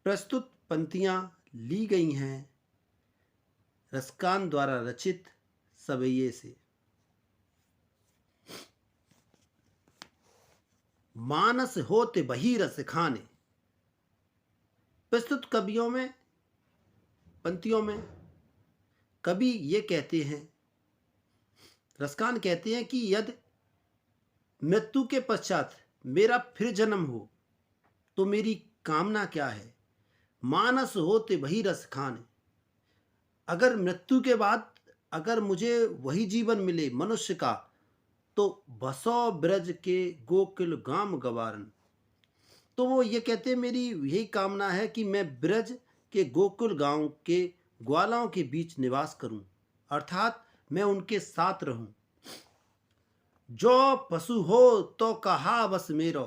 प्रस्तुत पंक्तियाँ ली गई हैं रसकान द्वारा रचित सवैये से। मानस होते बही रस खाने। प्रस्तुत कवियों में पंक्तियों में कवि ये कहते हैं, रसकान कहते हैं कि यदि मृत्यु के पश्चात मेरा फिर जन्म हो तो मेरी कामना क्या है। मानस होते वही रस खाने। अगर मृत्यु के बाद अगर मुझे वही जीवन मिले मनुष्य का, तो बसो ब्रज के गोकुल गाम गवारन। तो वो ये कहते हैं मेरी यही कामना है कि मैं ब्रज के गोकुल गांव के ग्वालों के बीच निवास करूं, अर्थात मैं उनके साथ रहूं। जो पशु हो तो कहा बस मेरो।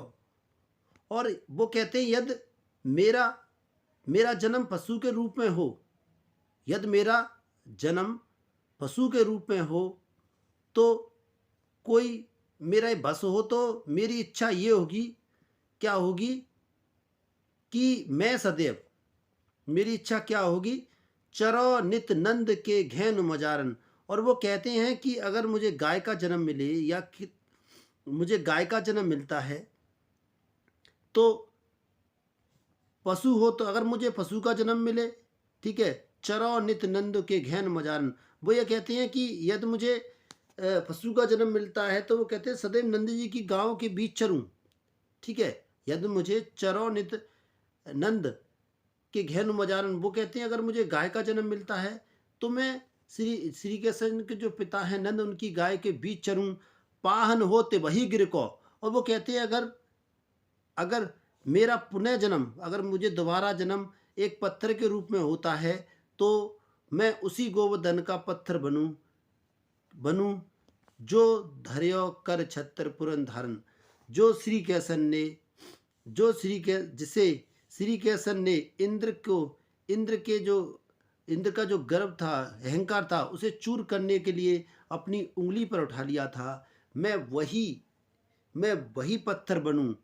और वो कहते हैं यदि मेरा मेरा जन्म पशु के रूप में हो, यदि मेरा जन्म पशु के रूप में हो, तो कोई मेरा बस हो तो मेरी इच्छा ये होगी, क्या होगी कि मैं सदैव, मेरी इच्छा क्या होगी, चरो नित नंद के घेन मजारन। और वो कहते हैं कि अगर मुझे गाय का जन्म मिले या मुझे गाय का जन्म मिलता है, तो पशु हो तो अगर मुझे पशु का जन्म मिले, ठीक है, चरो नित नंद के घेन मजारन। वो ये कहते हैं कि यदि मुझे पशु का जन्म मिलता है तो वो कहते हैं सदैव नंद जी की गांव के बीच चरूं, ठीक है। यदि मुझे चरो नित नंद के घेन मजारन, वो कहते हैं अगर मुझे गाय का जन्म मिलता है तो मैं श्री कृष्ण के जो पिता हैं नंद, उनकी गाय के बीच चरूं। पाहन होते वही गिर को। और वो कहते हैं अगर अगर मेरा पुनः जन्म, अगर मुझे दोबारा जन्म एक पत्थर के रूप में होता है, तो मैं उसी गोवर्धन का पत्थर बनूं जो धर्यो कर छत्र पुरन धारण। जो श्री कृष्ण ने, जो जिसे श्री कृष्ण ने इंद्र का जो गर्व था, अहंकार था, उसे चूर करने के लिए अपनी उंगली पर उठा लिया था। मैं वही पत्थर बनूं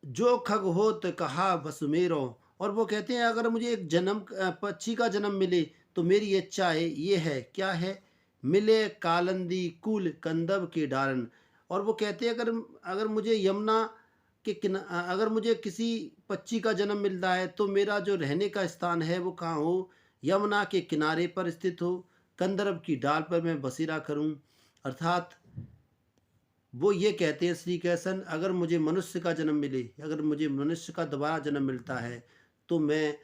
जो खग होत कहा बस मेरो। और वो कहते हैं अगर मुझे एक जन्म पक्षी का जन्म मिले तो मेरी इच्छा है, ये है, क्या है, मिले कालंदी कुल कंदब के डारन। और वो कहते हैं अगर मुझे यमुना के अगर मुझे किसी पक्षी का जन्म मिलता है तो मेरा जो रहने का स्थान है वो कहाँ हो, यमुना के किनारे पर स्थित हो, कंदर्प की डाल पर मैं बसेरा करूं। अर्थात वो ये कहते हैं श्री कृष्ण, अगर मुझे मनुष्य का जन्म मिले, अगर मुझे मनुष्य का दोबारा जन्म मिलता है तो मैं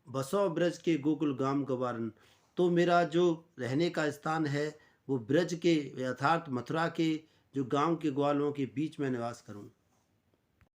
बसो ब्रज के गोकुल गाम गवारन, तो मेरा जो रहने का स्थान है वो ब्रज के, यथार्थ मथुरा के जो गांव के ग्वालों के बीच में निवास करूं।